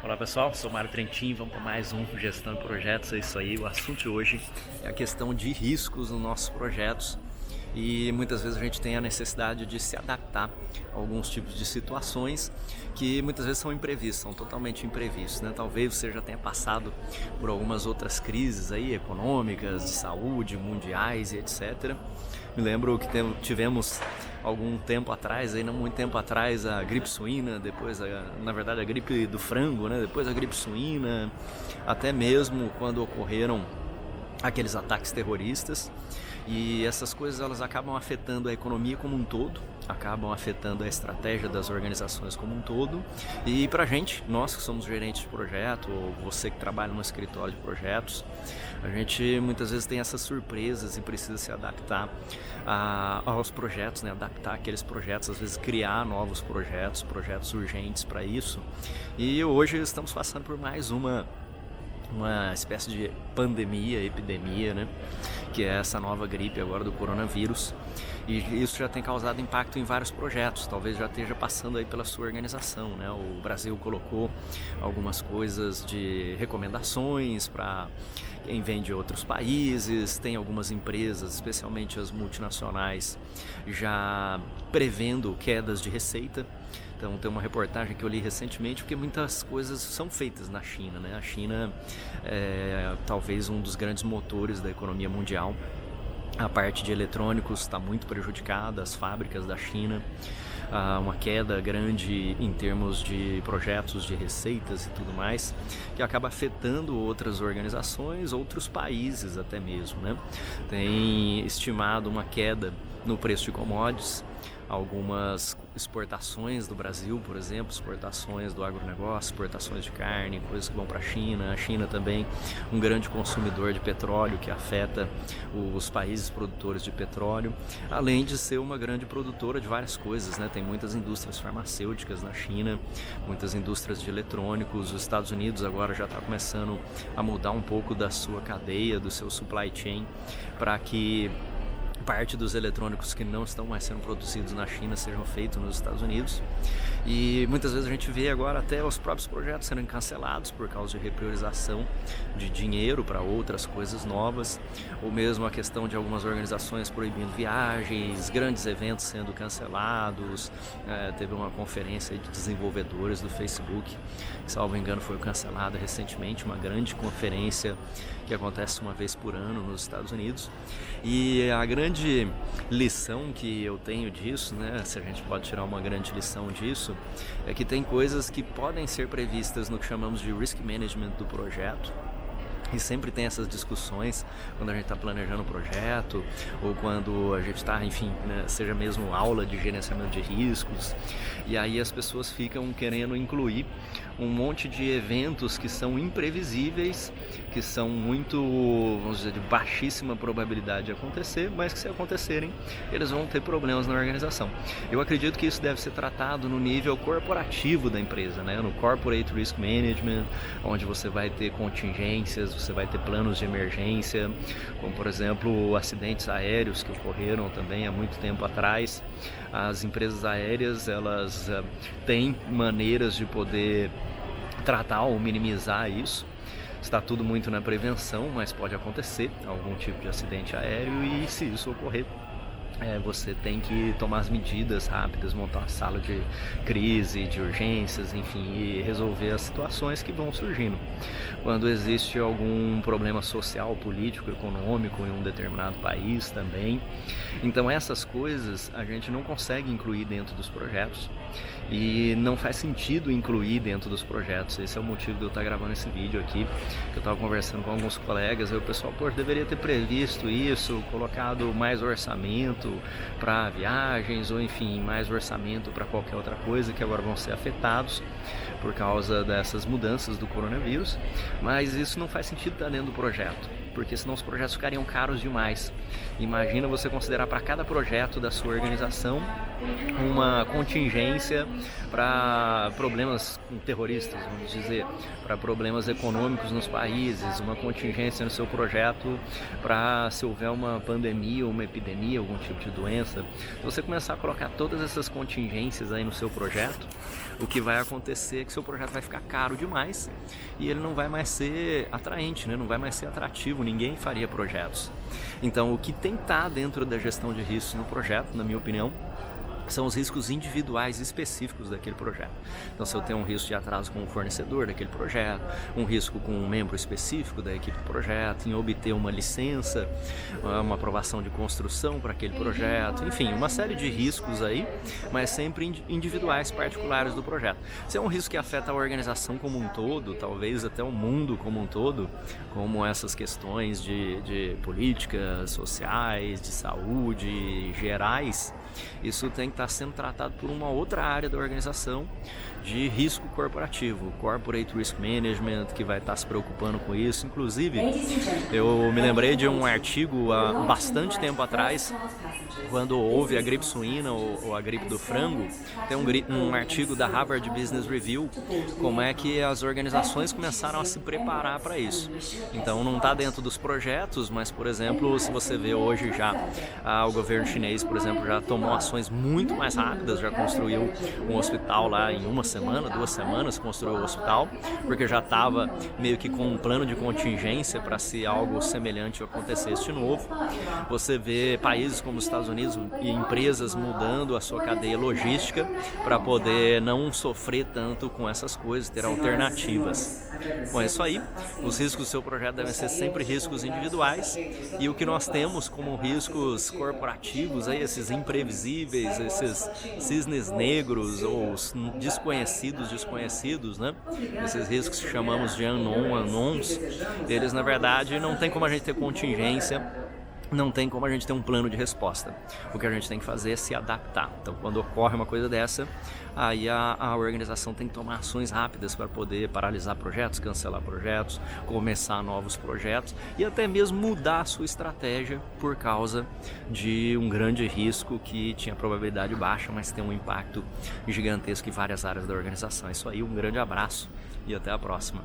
Olá pessoal, sou Mário Trentin, vamos para mais um Gestão de Projetos, é isso aí. O assunto de hoje é a questão de riscos nos nossos projetos e muitas vezes a gente tem a necessidade de se adaptar a alguns tipos de situações que muitas vezes são imprevistas, são totalmente imprevistos, né? Talvez você já tenha passado por algumas outras crises aí, econômicas, de saúde, mundiais e etc. Me lembro que tivemos algum tempo atrás, aí não muito tempo atrás, a gripe suína, depois na verdade a gripe do frango, né? Depois a gripe suína, até mesmo quando ocorreram aqueles ataques terroristas. E essas coisas elas acabam afetando a economia como um todo, acabam afetando a estratégia das organizações como um todo. E pra gente, nós que somos gerentes de projeto, ou você que trabalha no escritório de projetos, a gente muitas vezes tem essas surpresas e precisa se adaptar aos projetos, né? Adaptar aqueles projetos, às vezes criar novos projetos urgentes para isso. E hoje estamos passando por mais uma espécie de pandemia, epidemia, né? Que é essa nova gripe agora do coronavírus. E isso já tem causado impacto em vários projetos, talvez já esteja passando aí pela sua organização, né? O Brasil colocou algumas coisas de recomendações para quem vem de outros países, tem algumas empresas, especialmente as multinacionais, já prevendo quedas de receita. Então tem uma reportagem que eu li recentemente, porque muitas coisas são feitas na China, né? A China é talvez um dos grandes motores da economia mundial. A parte de eletrônicos está muito prejudicada, as fábricas da China, uma queda grande em termos de projetos, de receitas e tudo mais, que acaba afetando outras organizações, outros países até mesmo, né? Tem estimado uma queda no preço de commodities, algumas exportações do Brasil, por exemplo, exportações do agronegócio, exportações de carne, coisas que vão para a China também, um grande consumidor de petróleo que afeta os países produtores de petróleo, além de ser uma grande produtora de várias coisas, né? Tem muitas indústrias farmacêuticas na China, muitas indústrias de eletrônicos. Os Estados Unidos agora já está começando a mudar um pouco da sua cadeia, do seu supply chain, para que parte dos eletrônicos que não estão mais sendo produzidos na China sejam feitos nos Estados Unidos. E muitas vezes a gente vê agora até os próprios projetos sendo cancelados por causa de repriorização de dinheiro para outras coisas novas, ou mesmo a questão de algumas organizações proibindo viagens, grandes eventos sendo cancelados. Teve uma conferência de desenvolvedores do Facebook, que, salvo engano, foi cancelada recentemente, uma grande conferência que acontece uma vez por ano nos Estados Unidos. E a grande lição que eu tenho disso, né, se a gente pode tirar uma grande lição disso, é que tem coisas que podem ser previstas no que chamamos de risk management do projeto. E sempre tem essas discussões quando a gente está planejando o projeto ou quando a gente está, enfim, né, seja mesmo aula de gerenciamento de riscos. E aí as pessoas ficam querendo incluir um monte de eventos que são imprevisíveis, que são muito, vamos dizer, de baixíssima probabilidade de acontecer, mas que se acontecerem, eles vão ter problemas na organização. Eu acredito que isso deve ser tratado no nível corporativo da empresa, né? No Corporate Risk Management, onde você vai ter contingências, você vai ter planos de emergência, como por exemplo acidentes aéreos que ocorreram também há muito tempo atrás. As empresas aéreas, elas têm maneiras de poder tratar ou minimizar isso. Está tudo muito na prevenção, mas pode acontecer algum tipo de acidente aéreo e se isso ocorrer, você tem que tomar as medidas rápidas, montar uma sala de crise, de urgências, enfim, e resolver as situações que vão surgindo. Quando existe algum problema social, político, econômico em um determinado país também. Então essas coisas a gente não consegue incluir dentro dos projetos e não faz sentido incluir dentro dos projetos. Esse é o motivo de eu estar gravando esse vídeo aqui, que eu estava conversando com alguns colegas, aí o pessoal, deveria ter previsto isso, colocado mais orçamento para viagens ou enfim, mais orçamento para qualquer outra coisa, que agora vão ser afetados por causa dessas mudanças do coronavírus, mas isso não faz sentido estar dentro do projeto. porque senão os projetos ficariam caros demais. Imagina você considerar para cada projeto da sua organização uma contingência para problemas terroristas, vamos dizer, para problemas econômicos nos países, uma contingência no seu projeto para se houver uma pandemia ou uma epidemia, algum tipo de doença. Se você começar a colocar todas essas contingências aí no seu projeto, o que vai acontecer é que seu projeto vai ficar caro demais e ele não vai mais ser atraente, né? Não vai mais ser atrativo, ninguém faria projetos. Então, o que tem que estar dentro da gestão de riscos no projeto, na minha opinião, são os riscos individuais específicos daquele projeto. Então, se eu tenho um risco de atraso com o fornecedor daquele projeto, um risco com um membro específico da equipe do projeto, em obter uma licença, uma aprovação de construção para aquele projeto, enfim, uma série de riscos aí, mas sempre individuais, particulares do projeto. Se é um risco que afeta a organização como um todo, talvez até o mundo como um todo, como essas questões de políticas sociais, de saúde, gerais, isso tem que estar sendo tratado por uma outra área da organização de risco corporativo, Corporate Risk Management, que vai estar se preocupando com isso. Inclusive, eu me lembrei de um artigo há bastante tempo atrás, quando houve a gripe suína ou a gripe do frango, tem um artigo da Harvard Business Review, como é que as organizações começaram a se preparar para isso. Então, não está dentro dos projetos, mas, por exemplo, se você vê hoje já o governo chinês, por exemplo, já tomou ações muito mais rápidas, já construiu um hospital lá em uma semana, 2 semanas, construiu o hospital, porque já estava meio que com um plano de contingência para se algo semelhante acontecesse de novo. Você vê países como os Estados Unidos e empresas mudando a sua cadeia logística para poder não sofrer tanto com essas coisas, ter alternativas. Bom, é isso aí. Os riscos do seu projeto devem ser sempre riscos individuais, e o que nós temos como riscos corporativos, aí, esses imprevisíveis, esses cisnes negros ou desconhecidos, né? Esses riscos que chamamos de unknowns, eles na verdade não tem como a gente ter contingência, não tem como a gente ter um plano de resposta. O que a gente tem que fazer é se adaptar. Então, quando ocorre uma coisa dessa, aí a organização tem que tomar ações rápidas para poder paralisar projetos, cancelar projetos, começar novos projetos e até mesmo mudar a sua estratégia por causa de um grande risco que tinha probabilidade baixa, mas tem um impacto gigantesco em várias áreas da organização. É isso aí, um grande abraço e até a próxima.